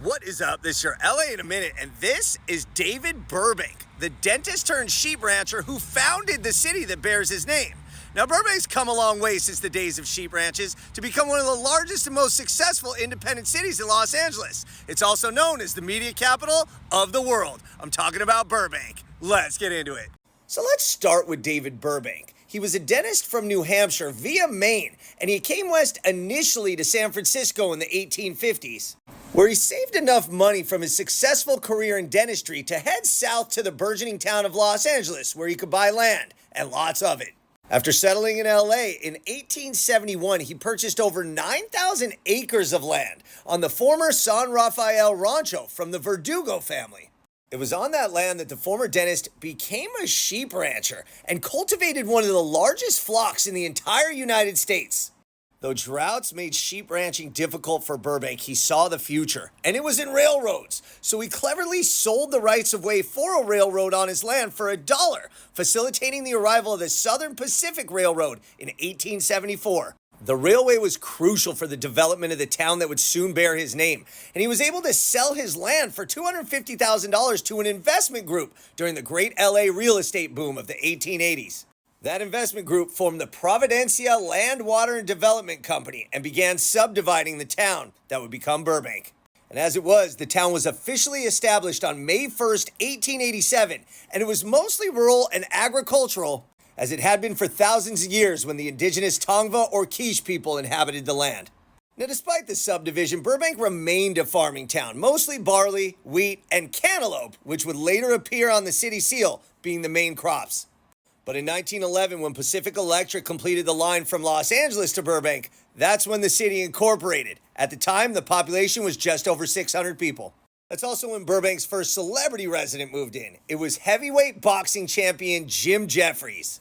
What is up? This is your LA in a minute, and this is David Burbank, the dentist turned sheep rancher who founded the city that bears his name. Now, Burbank's come a long way since the days of sheep ranches to become one of the largest and most successful independent cities in Los Angeles. It's also known as the media capital of the world. I'm talking about Burbank. Let's get into it. So let's start with David Burbank. He was a dentist from New Hampshire via Maine, and he came west initially to San Francisco in the 1850s, where he saved enough money from his successful career in dentistry to head south to the burgeoning town of Los Angeles, where he could buy land, and lots of it. After settling in LA in 1871, he purchased over 9,000 acres of land on the former San Rafael Rancho from the Verdugo family. It was on that land that the former dentist became a sheep rancher and cultivated one of the largest flocks in the entire United States. Though droughts made sheep ranching difficult for Burbank, he saw the future, and it was in railroads. So he cleverly sold the rights of way for a railroad on his land for $1, facilitating the arrival of the Southern Pacific Railroad in 1874. The railway was crucial for the development of the town that would soon bear his name, and he was able to sell his land for $250,000 to an investment group during the great LA real estate boom of the 1880s. That investment group formed the Providencia Land, Water, and Development Company and began subdividing the town that would become Burbank. And as it was, the town was officially established on May 1st, 1887, and it was mostly rural and agricultural, as it had been for thousands of years when the indigenous Tongva or Quiche people inhabited the land. Now, despite the subdivision, Burbank remained a farming town, mostly barley, wheat, and cantaloupe, which would later appear on the city seal, being the main crops. But in 1911, when Pacific Electric completed the line from Los Angeles to Burbank, that's when the city incorporated. At the time, the population was just over 600 people. That's also when Burbank's first celebrity resident moved in. It was heavyweight boxing champion Jim Jeffries.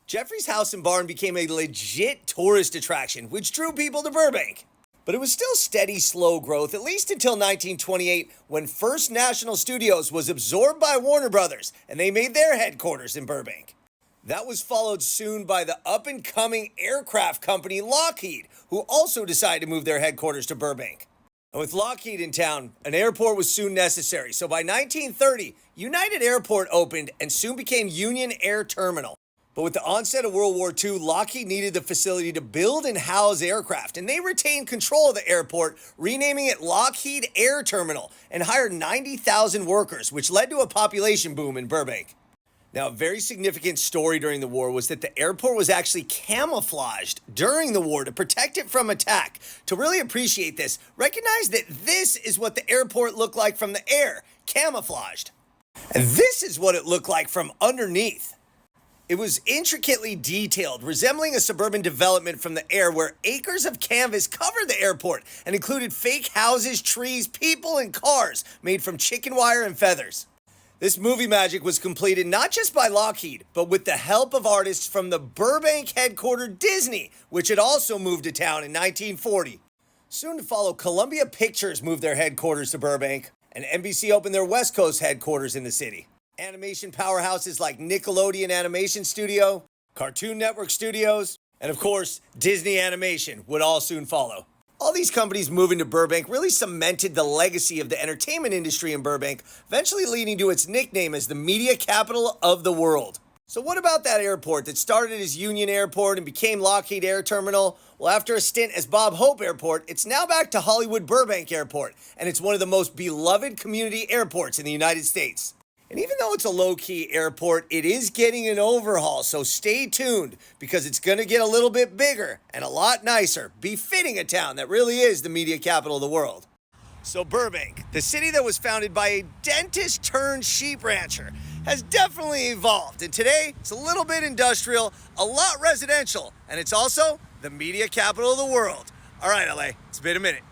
Jeffries' house and barn became a legit tourist attraction, which drew people to Burbank. But it was still steady, slow growth, at least until 1928, when First National Studios was absorbed by Warner Brothers, and they made their headquarters in Burbank. That was followed soon by the up-and-coming aircraft company Lockheed, who also decided to move their headquarters to Burbank. And with Lockheed in town, an airport was soon necessary, so by 1930, United Airport opened and soon became Union Air Terminal. But with the onset of World War II, Lockheed needed the facility to build and house aircraft, and they retained control of the airport, renaming it Lockheed Air Terminal, and hired 90,000 workers, which led to a population boom in Burbank. Now, a very significant story during the war was that the airport was actually camouflaged during the war to protect it from attack. To really appreciate this, recognize that this is what the airport looked like from the air, camouflaged. And this is what it looked like from underneath. It was intricately detailed, resembling a suburban development from the air where acres of canvas covered the airport and included fake houses, trees, people, and cars made from chicken wire and feathers. This movie magic was completed not just by Lockheed, but with the help of artists from the Burbank headquartered Disney, which had also moved to town in 1940. Soon to follow, Columbia Pictures moved their headquarters to Burbank, and NBC opened their West Coast headquarters in the city. Animation powerhouses like Nickelodeon Animation Studio, Cartoon Network Studios, and of course, Disney Animation would all soon follow. All these companies moving to Burbank really cemented the legacy of the entertainment industry in Burbank, eventually leading to its nickname as the media capital of the world. So what about that airport that started as Union Airport and became Lockheed Air Terminal? Well, after a stint as Bob Hope Airport, it's now back to Hollywood Burbank Airport, and it's one of the most beloved community airports in the United States. And even though it's a low-key airport, it is getting an overhaul, so stay tuned because it's going to get a little bit bigger and a lot nicer, befitting a town that really is the media capital of the world. So Burbank, the city that was founded by a dentist turned sheep rancher, has definitely evolved, and today it's a little bit industrial, a lot residential, and it's also the media capital of the world. All right, LA, it's been a minute.